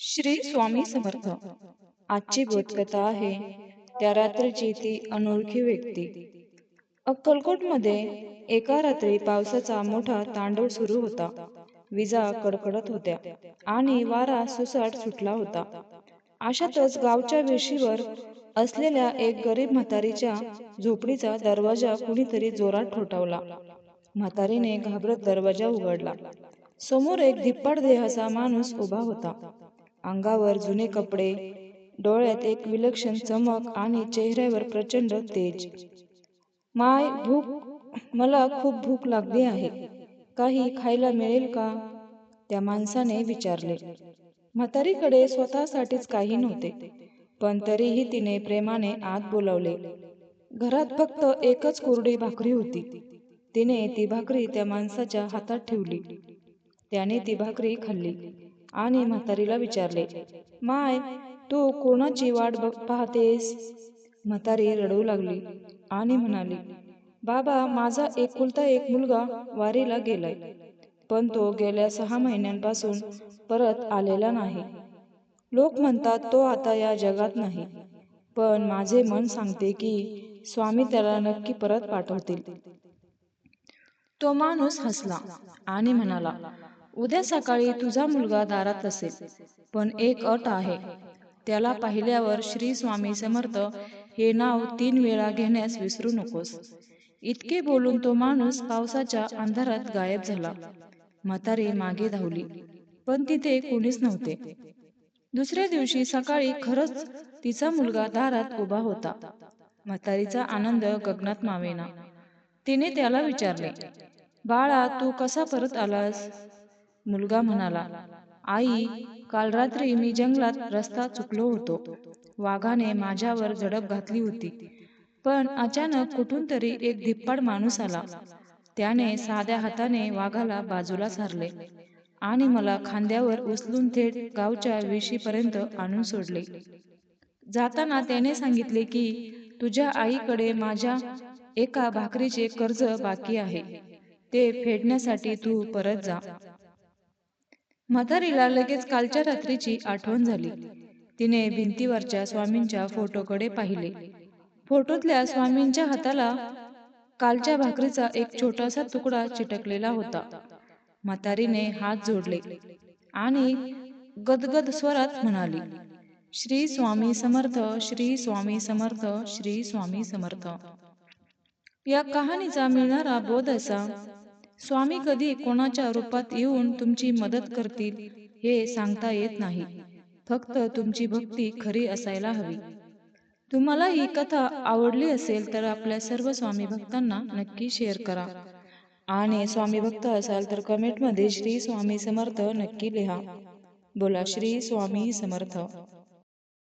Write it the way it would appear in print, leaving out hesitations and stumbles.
श्री स्वामी समर्थ. आजची बोधकथा आहे त्या रात्रीची ती अनोळखी व्यक्ती. अक्कलकोटमध्ये एका रात्री पावसाचा मोठा तांडव सुरू होता. विजा कडकडत होत्या आणि वारा सुसाट सुटला होता. अशातच गावच्या वेशीवर असलेल्या एक गरीब म्हातारीच्या झोपडीचा दरवाजा कुणीतरी जोरात ठोठावला. म्हातारीने घाबरत दरवाजा उघडला. समोर एक धिप्पाड देहाचा माणूस उभा होता. अंगावर जुने कपडे, डोळ्यात एक विलक्षण चमक आणि चेहऱ्यावर प्रचंड तेज. माय, मला खूप भूक लागली आहे. काही खायला मिळेल का? त्या माणसाने विचारले. म्हातारीकडे स्वतःसाठीच काही नव्हते, पण तरीही तिने प्रेमाने आत बोलावले. घरात फक्त एकच कोरडी भाकरी होती. तिने ती भाकरी त्या माणसाच्या हातात ठेवली. त्याने ती भाकरी खाल्ली आणि म्हातारीला विचारले, माय, तू कोणाची वाट पाहतेस? म्हातारी रडू लागली आणि म्हणाली, बाबा, माझा एकुलता एक मुलगा वारीला गेलाय, पण तो गेल्या 6 महिन्यांपासून परत आलेला नाही. लोक म्हणतात तो आता या जगात नाही, पण माझे मन सांगते की स्वामी त्याला नक्की परत पाठवतील. तो माणूस हसला आणि म्हणाला, उद्या सकाळी तुझा मुलगा दारात असेल, पण एक अट आहे. त्याला पाहिल्यावर श्री स्वामी समर्थ हे नाव 3 वेळा घेण्यास विसरू नकोस. इतके बोलून तो माणूस पावसाच्या अंधारात गायब झाला. म्हातारी मागे धावली, पण तिथे कोणीच नव्हते. दुसऱ्या दिवशी सकाळी खरंच तिचा मुलगा दारात उभा होता. म्हातारीचा आनंद गगनात मावेना. तिने त्याला विचारले, बाळा, तू कसा परत आलास? मुलगा म्हणाला, आई, काल रात्री मी जंगलात रस्ता चुकलो होतो. वाघाने माझ्यावर झडप घातली होती, पण अचानक कुठून तरी एक धिप्पाड माणूस आला. त्याने साध्या हाताने वाघाला बाजूला सारले आणि मला खांद्यावर उचलून थेट गावच्या वेशीपर्यंत आणून सोडले. जाताना त्याने सांगितले की तुझ्या आईकडे माझ्या एका भाकरीचे कर्ज बाकी आहे, ते फेडण्यासाठी तू परत जा. म्हातारीला लगेच कालच्या रात्रीची आठवण झाली. तिने भिंतीवरच्या स्वामींच्या फोटोकडे पाहिले. फोटोतल्या स्वामींच्या हाताला कालच्या भाकरीचा एक छोटासा तुकडा चिटकलेला होता. म्हातारीने हात जोडले आणि गदगद स्वरात म्हणाली, श्री स्वामी समर्थ, श्री स्वामी समर्थ, श्री स्वामी समर्थ. या कहाणीचा मिळणारा बोध असा, स्वामी कधी कोणाच्या रूपात येऊन तुमची मदत करतील हे सांगता येत नाही. फक्त तुमची भक्ती खरी असायला हवी. तुम्हाला ही कथा आवडली असेल तर आपल्या सर्व स्वामी भक्तांना नक्की शेअर करा आणि स्वामी भक्त असाल तर कमेंटमध्ये श्री स्वामी समर्थ नक्की लिहा. बोला श्री स्वामी समर्थ.